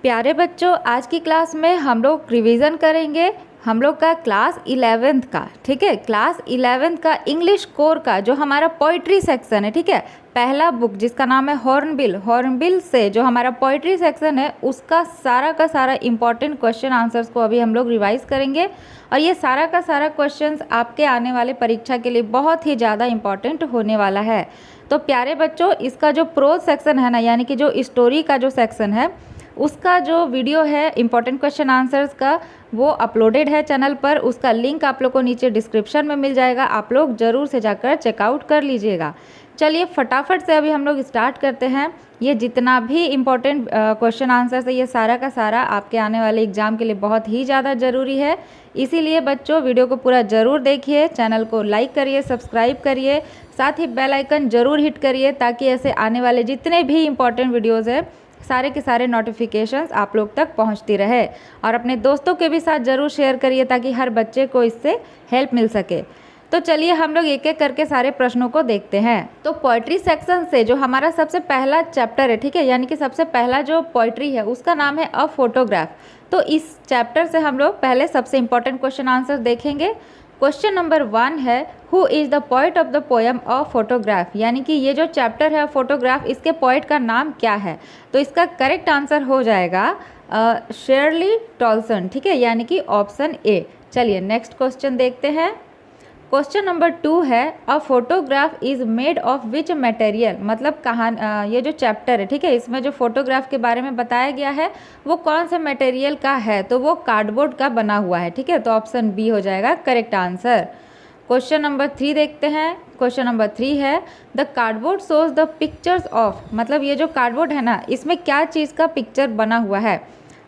प्यारे बच्चों, आज की क्लास में हम लोग रिवीजन करेंगे हम लोग का क्लास 11th का। ठीक है, क्लास 11th का इंग्लिश कोर का जो हमारा पोइट्री सेक्शन है, ठीक है, पहला बुक जिसका नाम है हॉर्नबिल से जो हमारा पोइट्री सेक्शन है उसका सारा का सारा इम्पॉर्टेंट क्वेश्चन आंसर्स को अभी हम लोग रिवाइज करेंगे। और ये सारा का सारा क्वेश्चंस आपके आने वाले परीक्षा के लिए बहुत ही ज़्यादा इम्पॉर्टेंट होने वाला है। तो प्यारे बच्चों, इसका जो प्रोज सेक्शन है ना, यानी कि जो स्टोरी का जो सेक्शन है उसका जो वीडियो है इम्पॉर्टेंट क्वेश्चन आंसर्स का वो अपलोडेड है चैनल पर। उसका लिंक आप लोग को नीचे डिस्क्रिप्शन में मिल जाएगा, आप लोग ज़रूर से जाकर चेकआउट कर लीजिएगा। चलिए फटाफट से अभी हम लोग स्टार्ट करते हैं। ये जितना भी इम्पोर्टेंट क्वेश्चन आंसर्स है ये सारा का सारा आपके आने वाले एग्ज़ाम के लिए बहुत ही ज़्यादा ज़रूरी है। इसीलिए बच्चों वीडियो को पूरा ज़रूर देखिए, चैनल को लाइक करिए, सब्सक्राइब करिए, साथ ही बेल आइकन ज़रूर हिट करिए ताकि ऐसे आने वाले जितने भी इम्पोर्टेंट वीडियोज़ है सारे के सारे नोटिफिकेशंस आप लोग तक पहुंचती रहे। और अपने दोस्तों के भी साथ ज़रूर शेयर करिए ताकि हर बच्चे को इससे हेल्प मिल सके। तो चलिए हम लोग एक एक करके सारे प्रश्नों को देखते हैं। तो पोइट्री सेक्शन से जो हमारा सबसे पहला चैप्टर है, ठीक है, यानी कि सबसे पहला जो पोइट्री है उसका नाम है अ फोटोग्राफ। तो इस चैप्टर से हम लोग पहले सबसे इम्पोर्टेंट क्वेश्चन आंसर देखेंगे। क्वेश्चन नंबर 1 है who is the poet of the poem a photograph, यानी कि ये जो चैप्टर है फोटोग्राफ इसके पोइट का नाम क्या है। तो इसका करेक्ट आंसर हो जाएगा शेरली टॉल्सन, ठीक है, यानी कि ऑप्शन ए। चलिए नेक्स्ट क्वेश्चन देखते हैं। क्वेश्चन नंबर 2 है a photograph is made of which material, मतलब ये जो चैप्टर है, ठीक है, इसमें जो फोटोग्राफ के बारे में बताया गया है वो कौन से मटेरियल का है। तो वो कार्डबोर्ड का बना हुआ है, ठीक है, तो ऑप्शन बी हो जाएगा करेक्ट आंसर। क्वेश्चन नंबर 3 देखते हैं। क्वेश्चन नंबर 3 है the cardboard shows the pictures of, मतलब ये जो कार्डबोर्ड है ना इसमें क्या चीज़ का पिक्चर बना हुआ है।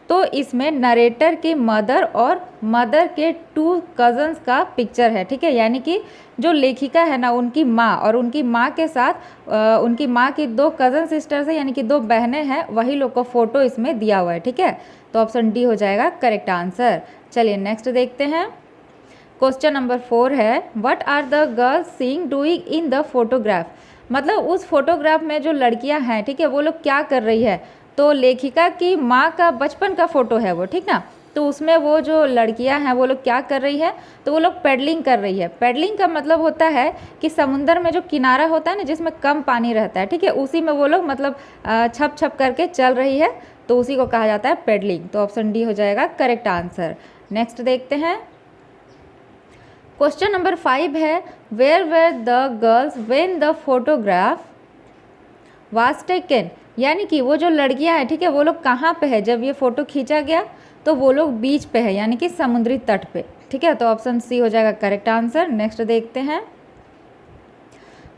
तो इसमें नरेटर की मदर और मदर के 2 कज़न्स का पिक्चर है, ठीक है, यानी कि जो लेखिका है ना उनकी माँ और उनकी माँ के साथ उनकी माँ की 2 कज़न सिस्टर्स है, यानी कि 2 बहनें हैं, वही लोग को फ़ोटो इसमें दिया हुआ है, ठीक है, तो ऑप्शन डी हो जाएगा करेक्ट आंसर। चलिए नेक्स्ट देखते हैं। क्वेश्चन नंबर 4 है what are the girls seeing doing in the photograph, मतलब उस फोटोग्राफ में जो लड़कियां हैं, ठीक है, वो लोग क्या कर रही है। तो लेखिका की माँ का बचपन का फ़ोटो है वो, ठीक ना, तो उसमें वो जो लड़कियां हैं वो लोग क्या कर रही है, तो वो लोग पेडलिंग कर रही है। पेडलिंग का मतलब होता है कि समुंदर में जो किनारा होता है ना जिसमें कम पानी रहता है, ठीक है, उसी में वो लोग मतलब छप छप करके चल रही है, तो उसी को कहा जाता है पेडलिंग। तो ऑप्शन डी हो जाएगा करेक्ट आंसर। नेक्स्ट देखते हैं। क्वेश्चन नंबर 5 है where were the girls when the photograph was taken, यानी कि वो जो लड़कियां हैं, ठीक है, वो लोग कहाँ पे है जब ये फ़ोटो खींचा गया। तो वो लोग बीच पे है, यानी कि समुद्री तट पे, ठीक है, तो ऑप्शन सी हो जाएगा करेक्ट आंसर। नेक्स्ट देखते हैं।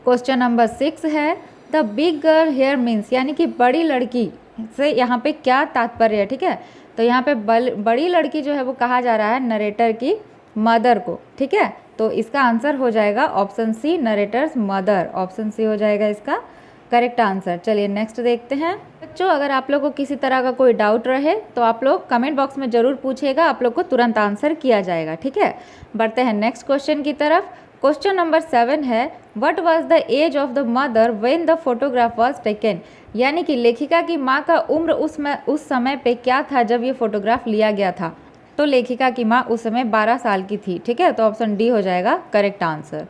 क्वेश्चन नंबर 6 है the big girl here means, यानी कि बड़ी लड़की से यहाँ पे क्या तात्पर्य है, ठीक है, तो यहाँ पे बड़ी लड़की जो है वो कहा जा रहा है नरेटर की मदर को, ठीक है, तो इसका आंसर हो जाएगा option C narrator's mother, option C हो जाएगा इसका करेक्ट आंसर। चलिए नेक्स्ट देखते हैं। बच्चों अगर आप लोग को किसी तरह का कोई डाउट रहे तो आप लोग कमेंट बॉक्स में ज़रूर पूछिएगा, आप लोग को तुरंत आंसर किया जाएगा, ठीक है। बढ़ते हैं नेक्स्ट क्वेश्चन की तरफ। क्वेश्चन नंबर 7 है what was the age of the mother when the photograph was taken, यानी कि लेखिका की माँ का उम्र उस समय पे क्या था जब ये फोटोग्राफ लिया गया था। तो लेखिका की माँ उस समय 12 साल की थी, ठीक है, तो ऑप्शन डी हो जाएगा करेक्ट आंसर।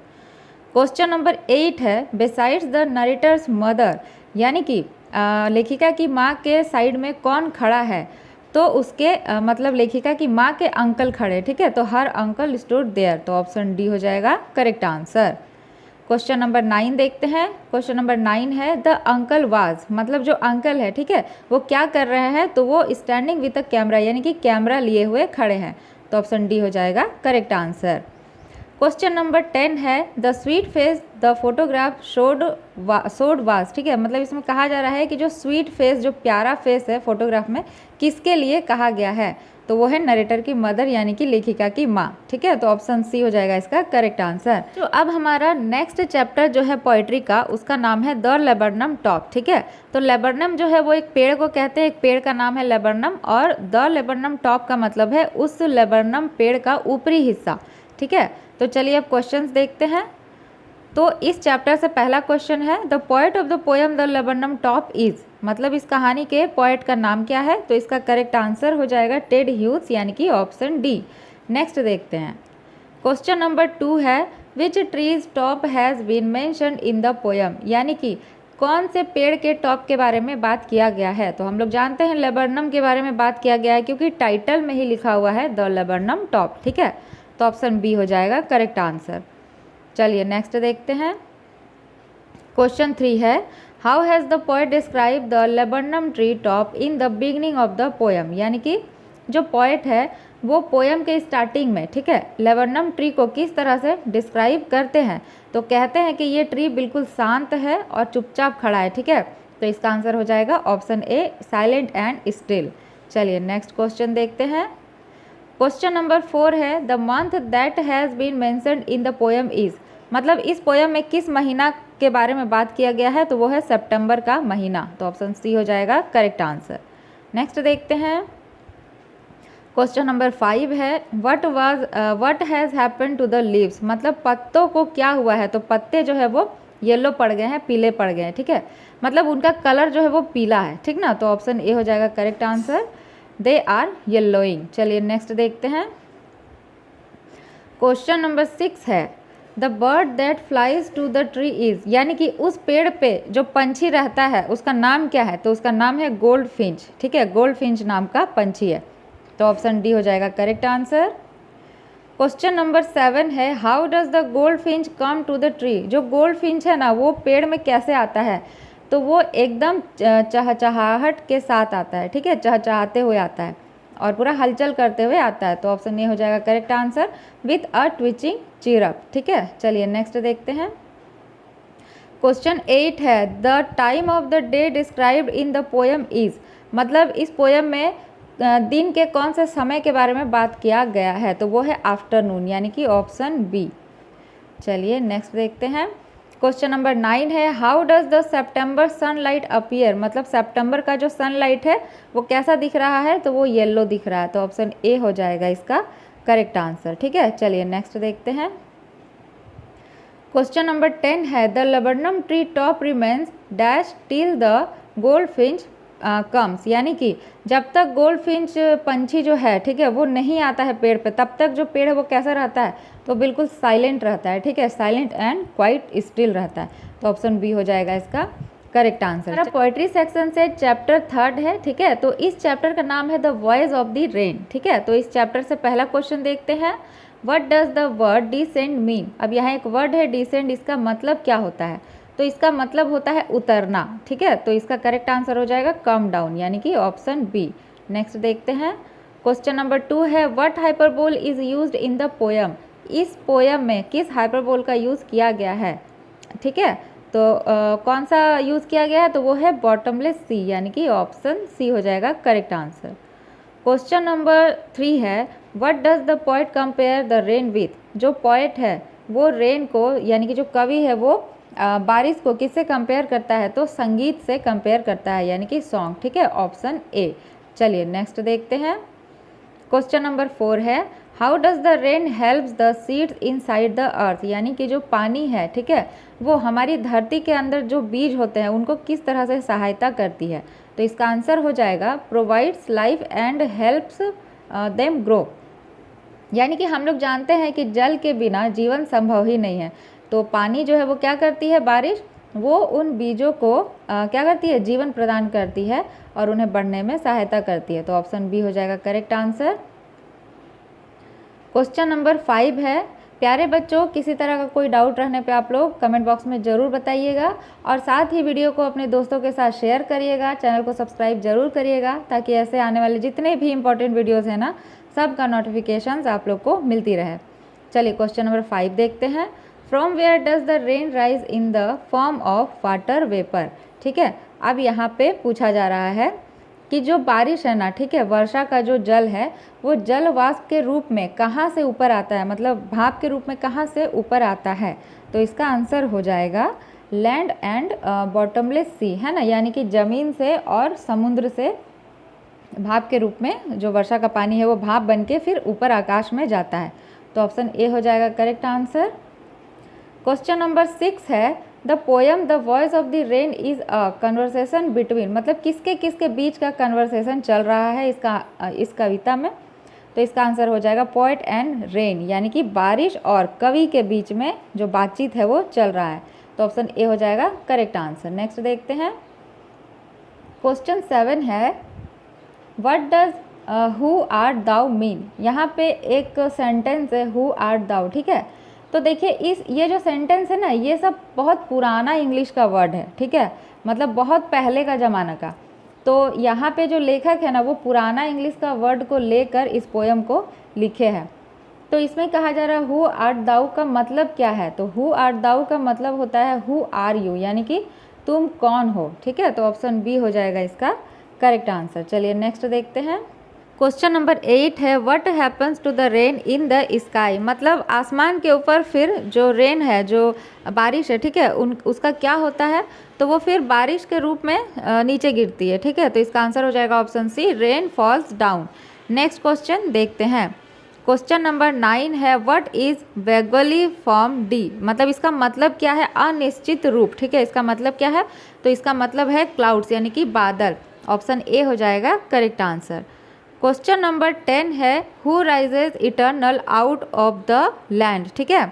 क्वेश्चन नंबर 8 है बिसाइड्स द नरेटर्स मदर, यानी कि लेखिका की माँ के साइड में कौन खड़ा है। तो उसके मतलब लेखिका की माँ के अंकल खड़े, ठीक है, तो हर अंकल स्टूड देयर, तो ऑप्शन डी हो जाएगा करेक्ट आंसर। क्वेश्चन नंबर 9 देखते हैं। क्वेश्चन नंबर 9 है द अंकल वाज, मतलब जो अंकल है, ठीक है, वो क्या कर रहे हैं, तो वो स्टैंडिंग विद अ कैमरा, यानी कि कैमरा लिए हुए खड़े हैं, तो ऑप्शन डी हो जाएगा करेक्ट आंसर। क्वेश्चन नंबर 10 है the sweet face the photograph showed was, ठीक है, मतलब इसमें कहा जा रहा है कि जो स्वीट फेस, जो प्यारा फेस है फोटोग्राफ में, किसके लिए कहा गया है। तो वो है नरेटर की मदर, यानी कि लेखिका की माँ, ठीक है, तो ऑप्शन सी हो जाएगा इसका करेक्ट आंसर। तो अब हमारा नेक्स्ट चैप्टर जो है पोइट्री का उसका नाम है द लेबरनम टॉप, ठीक है, तो लेबरनम जो है वो एक पेड़ को कहते हैं, एक पेड़ का नाम है लेबरनम, और द लेबरनम टॉप का मतलब है उस लेबरनम पेड़ का ऊपरी हिस्सा, ठीक है। तो चलिए अब क्वेश्चंस देखते हैं। तो इस चैप्टर से पहला क्वेश्चन है the poet of the poem the laburnum top is, मतलब इस कहानी के पोएट का नाम क्या है? तो इसका करेक्ट आंसर हो जाएगा टेड ह्यूज यानी कि ऑप्शन डी। नेक्स्ट देखते हैं, क्वेश्चन नंबर 2 है which trees top has been mentioned in the poem, यानी कि कौन से पेड़ के टॉप के बारे में बात किया गया है? तो हम लोग जानते हैं लेबनम के बारे में बात किया गया है क्योंकि टाइटल में ही लिखा हुआ है द लेबनम टॉप, ठीक है। तो ऑप्शन बी हो जाएगा करेक्ट आंसर। चलिए नेक्स्ट देखते हैं, क्वेश्चन 3 है how has the poet describe the laburnum tree top in the beginning of the poem, यानी कि जो पोएट है वो पोएम के स्टार्टिंग में, ठीक है, लेबनम ट्री को किस तरह से डिस्क्राइब करते हैं? तो कहते हैं कि ये ट्री बिल्कुल शांत है और चुपचाप खड़ा है, ठीक है। तो इसका आंसर हो जाएगा option A silent and still. चलिए नेक्स्ट क्वेश्चन देखते हैं, क्वेश्चन नंबर 4 है the month that has been mentioned in the poem is, मतलब इस पोएम में किस महीना के बारे में बात किया गया है? तो वो है सितंबर का महीना। तो ऑप्शन सी हो जाएगा करेक्ट आंसर। नेक्स्ट देखते हैं, क्वेश्चन नंबर 5 है what has happened to the leaves, मतलब पत्तों को क्या हुआ है? तो पत्ते जो है वो येलो पड़ गए हैं, पीले पड़ गए हैं, ठीक है, मतलब उनका कलर जो है वो पीला है, ठीक ना। तो ऑप्शन ए हो जाएगा correct answer, they are yellowing. चलिए नेक्स्ट देखते हैं, क्वेश्चन नंबर 6 है the bird that flies to the tree is, यानी कि उस पेड़ पे जो पंछी रहता है उसका नाम क्या है? तो उसका नाम है गोल्ड फिंच, ठीक है, गोल्ड फिंच नाम का पंछी है। तो ऑप्शन डी हो जाएगा करेक्ट आंसर। क्वेश्चन नंबर 7 है how does the goldfinch come to the tree, जो गोल्ड फिंच है ना वो पेड़ में कैसे आता है? तो वो एकदम चहचहाहट के साथ आता है, ठीक है, चहचहाते हुए आता है और पूरा हलचल करते हुए आता है। तो ऑप्शन ए हो जाएगा correct answer with a twitching cheer up, ठीक है। चलिए नेक्स्ट देखते हैं, क्वेश्चन 8 है the time of the day described in the poem is, मतलब इस पोएम में दिन के कौन से समय के बारे में बात किया गया है? तो वो है आफ्टरनून, यानी कि ऑप्शन बी। चलिए नेक्स्ट देखते हैं, क्वेश्चन नंबर 9 है how does the September sunlight appear, मतलब सितंबर का जो सनलाइट है वो कैसा दिख रहा है? तो वो येलो दिख रहा है। तो ऑप्शन ए हो जाएगा इसका करेक्ट आंसर, ठीक है। चलिए नेक्स्ट देखते हैं, क्वेश्चन नंबर 10 है the laburnum tree top remains dash till the gold Finch comes, यानी कि जब तक गोल्ड फिंच पंछी जो है, ठीक है, वो नहीं आता है पेड़ पे, तब तक जो पेड़ है वो कैसा रहता है? तो बिल्कुल साइलेंट रहता है, ठीक है, साइलेंट एंड क्वाइट स्टिल रहता है। तो ऑप्शन बी हो जाएगा इसका करेक्ट आंसर। मेरा पोएट्री सेक्शन से चैप्टर 3 है, ठीक है, तो इस चैप्टर का नाम है the voice of the rain, ठीक है। तो इस चैप्टर से पहला क्वेश्चन देखते हैं, what does the word descend mean. अब यहाँ एक वर्ड है डिसेंड, इसका मतलब क्या होता है? तो इसका मतलब होता है उतरना, ठीक है। तो इसका करेक्ट आंसर हो जाएगा कम डाउन, यानी कि ऑप्शन बी। नेक्स्ट देखते हैं, क्वेश्चन नंबर 2 है what hyperbole is used in the poem, इस पोएम में किस हाइपरबोल का यूज़ किया गया है, ठीक है। तो कौन सा यूज़ किया गया है? तो वो है बॉटमलेस सी, यानी कि ऑप्शन सी हो जाएगा करेक्ट आंसर। क्वेश्चन नंबर 3 है what does the poet compare the rain with, जो पोएट है वो रेन को, यानी कि जो कवि है वो बारिश को किससे कंपेयर करता है? तो संगीत से कंपेयर करता है, यानी कि सॉन्ग, ठीक है, ऑप्शन ए। चलिए नेक्स्ट देखते हैं, क्वेश्चन नंबर 4 है how does the rain helps the seeds inside the earth, यानी कि जो पानी है, ठीक है, वो हमारी धरती के अंदर जो बीज होते हैं उनको किस तरह से सहायता करती है? तो इसका आंसर हो जाएगा provides life and helps them grow, यानी कि हम लोग जानते हैं कि जल के बिना जीवन संभव ही नहीं है। तो पानी जो है वो क्या करती है, बारिश, वो उन बीजों को क्या करती है, जीवन प्रदान करती है और उन्हें बढ़ने में सहायता करती है। तो ऑप्शन बी हो जाएगा करेक्ट आंसर। क्वेश्चन नंबर 5 है प्यारे बच्चों, किसी तरह का कोई डाउट रहने पे आप लोग कमेंट बॉक्स में ज़रूर बताइएगा और साथ ही वीडियो को अपने दोस्तों के साथ शेयर करिएगा, चैनल को सब्सक्राइब ज़रूर करिएगा ताकि ऐसे आने वाले जितने भी इंपॉर्टेंट वीडियोज़ हैं ना, सबका नोटिफिकेशंस आप लोग को मिलती रहे। चलिए क्वेश्चन नंबर 5 देखते हैं, from where does the rain rise in the form of water vapour, ठीक है। अब यहाँ पे पूछा जा रहा है कि जो बारिश है ना, ठीक है, वर्षा का जो जल है वो जल वाष्प के रूप में कहाँ से ऊपर आता है, मतलब भाप के रूप में कहाँ से ऊपर आता है? तो इसका आंसर हो जाएगा लैंड एंड बॉटमलेस सी, है ना, यानी कि ज़मीन से और समुद्र से भाप के रूप में जो वर्षा का पानी है वो भाप बन के फिर ऊपर आकाश में जाता है। तो ऑप्शन ए हो जाएगा करेक्ट आंसर। क्वेश्चन नंबर 6 है the poem the voice of the rain is a conversation between, मतलब किसके किसके बीच का कन्वर्सेशन चल रहा है इस कविता में। तो इसका आंसर हो जाएगा पोएट एंड रेन, यानी कि बारिश और कवि के बीच में जो बातचीत है वो चल रहा है। तो ऑप्शन ए हो जाएगा करेक्ट आंसर। नेक्स्ट देखते हैं क्वेश्चन 7 है what does who art thou mean. यहाँ पे एक सेंटेंस है हु आर्ट दाउ, ठीक है। तो देखिए ये जो सेंटेंस है ना, ये सब बहुत पुराना इंग्लिश का वर्ड है, ठीक है, मतलब बहुत पहले का ज़माना का। तो यहाँ पे जो लेखक है ना वो पुराना इंग्लिश का वर्ड को लेकर इस पोएम को लिखे हैं। तो इसमें कहा जा रहा है हु आर्ट दाउ का मतलब क्या है। तो हु आर्ट दाउ का मतलब होता है हु आर यू, यानी कि तुम कौन हो, ठीक है। तो ऑप्शन बी हो जाएगा इसका करेक्ट आंसर। चलिए नेक्स्ट देखते हैं क्वेश्चन नंबर 8 है what happens to the rain in the sky, मतलब आसमान के ऊपर फिर जो रेन है, जो बारिश है, ठीक है, उसका क्या होता है। तो वो फिर बारिश के रूप में नीचे गिरती है, ठीक है। तो इसका आंसर हो जाएगा option C rain falls down. Next question देखते हैं क्वेश्चन नंबर 9 है what is vaguely form D, मतलब इसका मतलब क्या है अनिश्चित रूप, ठीक है। इसका मतलब क्या है, तो इसका मतलब है क्लाउड्स, यानी कि बादल। ऑप्शन ए हो जाएगा करेक्ट आंसर। क्वेश्चन नंबर 10 है who rises eternal out of the land, ठीक है।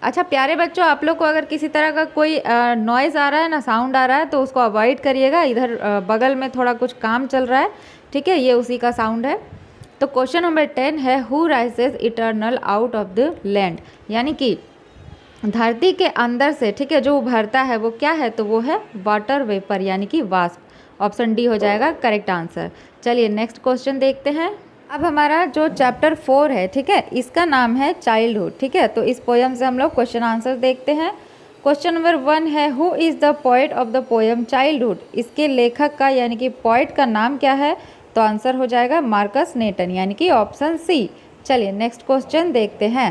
अच्छा प्यारे बच्चों, आप लोग को अगर किसी तरह का कोई नॉइज़ आ रहा है ना, साउंड आ रहा है, तो उसको अवॉइड करिएगा। इधर बगल में थोड़ा कुछ काम चल रहा है, ठीक है, ये उसी का साउंड है। तो क्वेश्चन नंबर 10 है who rises eternal out of the land, यानी कि धरती के अंदर से, ठीक है, जो उभरता है वो क्या है, तो वो है वाटर वेपर, यानी कि वाष्प। ऑप्शन डी हो जाएगा करेक्ट आंसर। चलिए नेक्स्ट क्वेश्चन देखते हैं। अब हमारा जो चैप्टर 4 है, ठीक है, इसका नाम है चाइल्डहुड, ठीक है। तो इस पोएम से हम लोग क्वेश्चन आंसर देखते हैं। क्वेश्चन नंबर 1 है who is the poet of the poem childhood, इसके लेखक का यानी कि पोएट का नाम क्या है। तो आंसर हो जाएगा मार्कस नेटन, यानी कि ऑप्शन सी। चलिए नेक्स्ट क्वेश्चन देखते हैं।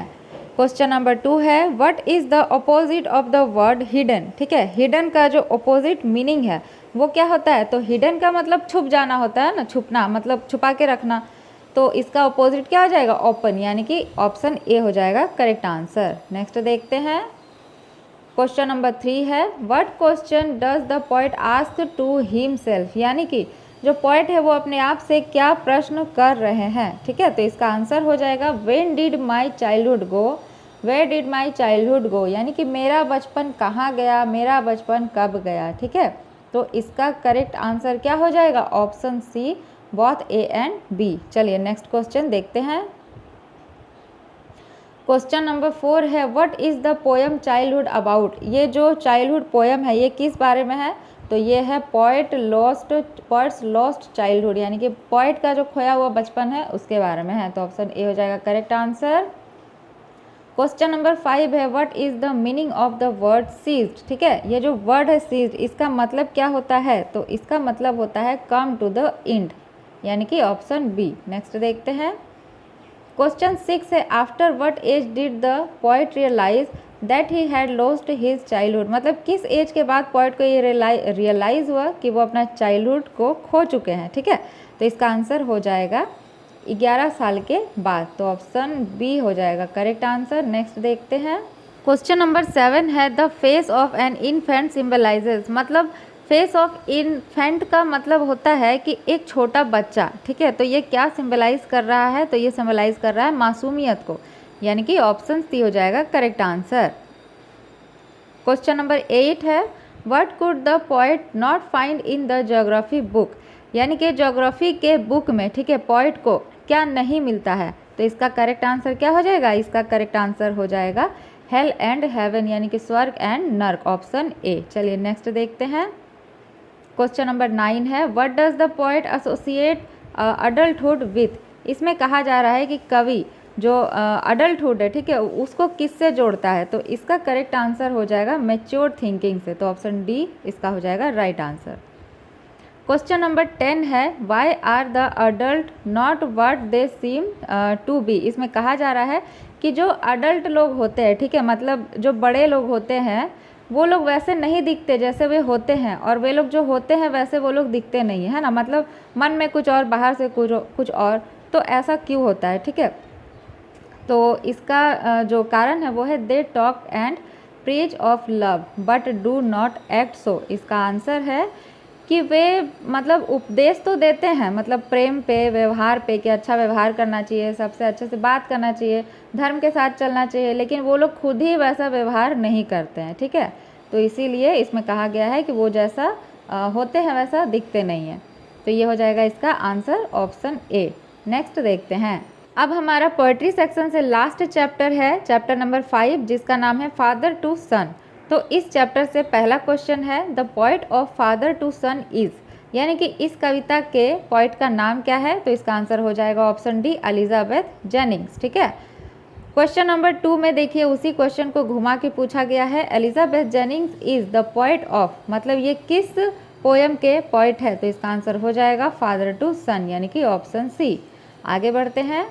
क्वेश्चन नंबर 2 है what is the opposite of the word hidden, ठीक है। हिडन का जो अपोजिट मीनिंग है वो क्या होता है। तो हिडन का मतलब छुप जाना होता है ना, छुपना मतलब छुपा के रखना। तो इसका अपोजिट क्या हो जाएगा ओपन, यानी कि ऑप्शन ए हो जाएगा करेक्ट आंसर। नेक्स्ट देखते हैं क्वेश्चन नंबर 3 है what question does the poet ask to himself, यानी कि जो पोएट है वो अपने आप से क्या प्रश्न कर रहे हैं, ठीक है। तो इसका आंसर हो जाएगा when did my childhood go, where did my childhood go, यानी कि मेरा बचपन कहाँ गया, मेरा बचपन कब गया, ठीक है। तो इसका करेक्ट आंसर क्या हो जाएगा option C both A and B. चलिए नेक्स्ट क्वेश्चन देखते हैं। क्वेश्चन नंबर 4 है what is the poem childhood about, ये जो चाइल्डहुड पोएम है ये किस बारे में है। तो ये है पोएट्स लॉस्ट चाइल्डहुड, यानी कि पोएट का जो खोया हुआ बचपन है उसके बारे में है। तो ऑप्शन ए हो जाएगा करेक्ट आंसर। क्वेश्चन नंबर 5 है what is the meaning of the word ceased, ठीक है। ये जो वर्ड है सीज्ड, इसका मतलब क्या होता है। तो इसका मतलब होता है कम टू द एंड, यानी कि ऑप्शन बी। नेक्स्ट देखते हैं क्वेश्चन 6 है after what age did the poet realise that he had lost his childhood, मतलब किस एज के बाद पोएट को ये रियलाइज़ हुआ कि वो अपना चाइल्डहुड को खो चुके हैं, ठीक है। तो इसका आंसर हो जाएगा 11 साल के बाद। तो ऑप्शन बी हो जाएगा करेक्ट आंसर। नेक्स्ट देखते हैं क्वेश्चन नंबर 7 है the face of an infant symbolises, मतलब फेस ऑफ इन्फेंट का मतलब होता है कि एक छोटा बच्चा, ठीक है। तो ये क्या सिम्बलाइज कर रहा है। तो ये सिम्बलाइज कर रहा है मासूमियत को, यानी कि ऑप्शन सी हो जाएगा करेक्ट आंसर। क्वेश्चन नंबर 8 है what could the poet not find in the geography book, यानी कि ज्योग्राफी के बुक में, ठीक है, पोएट को क्या नहीं मिलता है। तो इसका करेक्ट आंसर क्या हो जाएगा, इसका करेक्ट आंसर हो जाएगा हेल एंड हेवन, यानी कि स्वर्ग एंड नर्क, ऑप्शन ए। चलिए नेक्स्ट देखते हैं क्वेश्चन नंबर 9 है what does the poet associate adulthood with, इसमें कहा जा रहा है कि कवि जो अडल्टहुड है, ठीक है, उसको किससे जोड़ता है। तो इसका करेक्ट आंसर हो जाएगा मैच्योर थिंकिंग से। तो ऑप्शन डी इसका हो जाएगा राइट आंसर। क्वेश्चन नंबर 10 है why are the adult not what they seem to be, इसमें कहा जा रहा है कि जो अडल्ट लोग होते हैं, ठीक है, मतलब जो बड़े लोग होते हैं वो लोग वैसे नहीं दिखते जैसे वे होते हैं, और वे लोग जो होते हैं वैसे वो लोग दिखते नहीं है ना, मतलब मन में कुछ और बाहर से कुछ और। तो ऐसा क्यों होता है, ठीक है। तो इसका जो कारण है वो है they talk and preach of love but do not act so. इसका आंसर है कि वे मतलब उपदेश तो देते हैं, मतलब प्रेम पे, व्यवहार पे, कि अच्छा व्यवहार करना चाहिए, सबसे अच्छे से बात करना चाहिए, धर्म के साथ चलना चाहिए, लेकिन वो लोग खुद ही वैसा व्यवहार नहीं करते हैं। ठीक है, तो इसीलिए इसमें कहा गया है कि वो जैसा होते हैं वैसा दिखते नहीं हैं। तो ये हो जाएगा इसका आंसर ऑप्शन ए। नेक्स्ट देखते हैं। अब हमारा पोएट्री सेक्शन से लास्ट चैप्टर है, चैप्टर नंबर 5, जिसका नाम है फादर टू सन। तो इस चैप्टर से पहला क्वेश्चन है the poet of father to son is, यानी कि इस कविता के पोएट का नाम क्या है। तो इसका आंसर हो जाएगा ऑप्शन डी, एलिजाबेथ जेनिंग्स। ठीक है, क्वेश्चन नंबर 2 में देखिए उसी क्वेश्चन को घुमा के पूछा गया है, Elizabeth Jennings is the poet of, मतलब ये किस पोयम के पोएट है। तो इसका आंसर हो जाएगा फादर टू सन, यानी कि ऑप्शन सी। आगे बढ़ते हैं।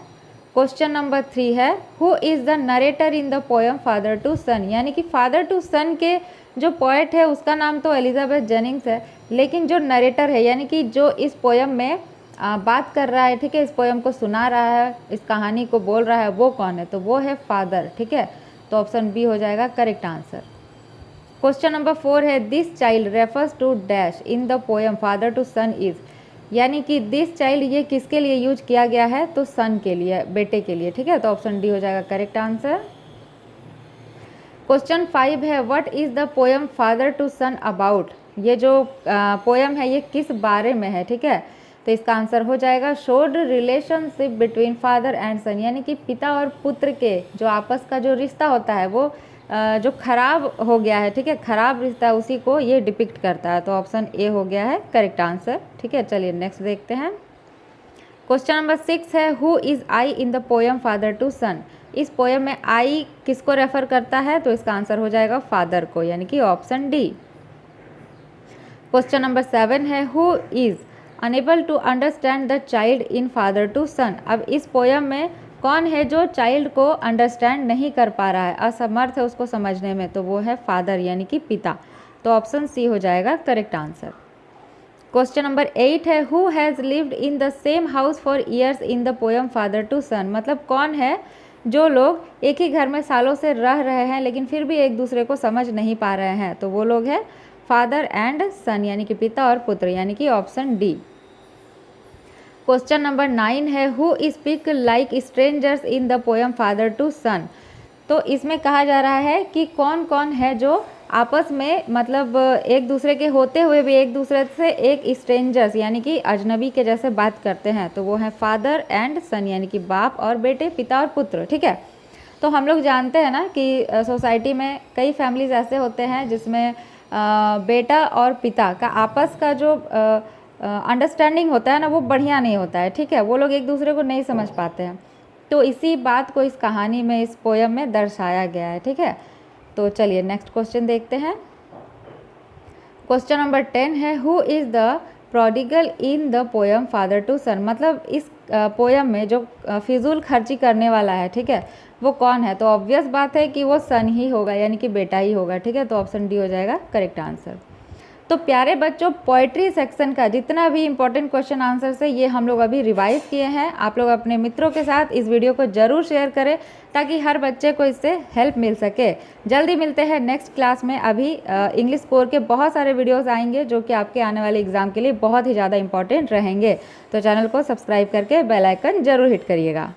क्वेश्चन नंबर 3 है who is the narrator in the poem father to son, यानी कि फादर टू सन के जो पोएट है उसका नाम तो एलिजाबेथ जेनिंग्स है, लेकिन जो नरेटर है यानी कि जो इस पोयम में बात कर रहा है, ठीक है, इस पोयम को सुना रहा है, इस कहानी को बोल रहा है, वो कौन है। तो वो है फादर। ठीक है, तो ऑप्शन बी हो जाएगा करेक्ट आंसर। क्वेश्चन नंबर 4 है this child refers to dash in the poem father to son is, यानी कि दिस चाइल्ड ये किसके लिए यूज किया गया है। तो सन के लिए, बेटे के लिए। ठीक है, तो ऑप्शन डी हो जाएगा करेक्ट आंसर। क्वेश्चन 5 है what is the poem father to son about, ये जो पोयम है ये किस बारे में है। ठीक है, तो इसका आंसर हो जाएगा showed relationship between father and son, यानी कि पिता और पुत्र के जो आपस का जो रिश्ता होता है वो जो खराब हो गया है, ठीक है, खराब रिश्ता, उसी को ये डिपिक्ट करता है। तो ऑप्शन ए हो गया है करेक्ट आंसर। ठीक है, चलिए नेक्स्ट देखते हैं। क्वेश्चन नंबर 6 है who is I in the poem father to son, इस पोयम में आई किसको रेफर करता है। तो इसका आंसर हो जाएगा फादर को, यानी कि ऑप्शन डी। क्वेश्चन नंबर 7 है who is unable to understand the child in father to son, अब इस पोयम में कौन है जो चाइल्ड को अंडरस्टैंड नहीं कर पा रहा है, असमर्थ है उसको समझने में। तो वो है फादर, यानी कि पिता। तो ऑप्शन सी हो जाएगा करेक्ट आंसर। क्वेश्चन नंबर 8 है who has lived in the same house for years in the poem father to son, मतलब कौन है जो लोग एक ही घर में सालों से रह रहे हैं लेकिन फिर भी एक दूसरे को समझ नहीं पा रहे हैं। तो वो लोग हैं फादर एंड सन, यानी कि पिता और पुत्र, यानी कि ऑप्शन डी। क्वेश्चन नंबर 9 है who speak like strangers in the poem father to son, तो इसमें कहा जा रहा है कि कौन कौन है जो आपस में मतलब एक दूसरे के होते हुए भी एक दूसरे से एक स्ट्रेंजर्स यानी कि अजनबी के जैसे बात करते हैं। तो वो है फादर एंड सन, यानी कि बाप और बेटे, पिता और पुत्र। ठीक है, तो हम लोग जानते हैं ना कि सोसाइटी में कई फैमिलीज ऐसे होते हैं जिसमें बेटा और पिता का आपस का जो अंडरस्टैंडिंग होता है ना वो बढ़िया नहीं होता है। ठीक है, वो लोग एक दूसरे को नहीं समझ पाते हैं। तो इसी बात को इस कहानी में, इस पोयम में दर्शाया गया है। ठीक है, तो चलिए नेक्स्ट क्वेश्चन देखते हैं। क्वेश्चन नंबर 10 है who is the prodigal in the poem father to son, मतलब इस पोयम में जो फिजूल खर्ची करने वाला है, ठीक है, वो कौन है। तो ऑब्वियस बात है कि वो सन ही होगा, यानी कि बेटा ही होगा। ठीक है, तो ऑप्शन डी हो जाएगा करेक्ट आंसर। तो प्यारे बच्चों, पोइट्री सेक्शन का जितना भी इंपॉर्टेंट क्वेश्चन आंसर्स है ये हम लोग अभी रिवाइज किए हैं। आप लोग अपने मित्रों के साथ इस वीडियो को ज़रूर शेयर करें ताकि हर बच्चे को इससे हेल्प मिल सके। जल्दी मिलते हैं नेक्स्ट क्लास में। अभी इंग्लिश कोर के बहुत सारे वीडियोस आएंगे जो कि आपके आने वाले एग्जाम के लिए बहुत ही ज़्यादा इंपॉर्टेंट रहेंगे। तो चैनल को सब्सक्राइब करके बेल आइकन ज़रूर हिट करिएगा।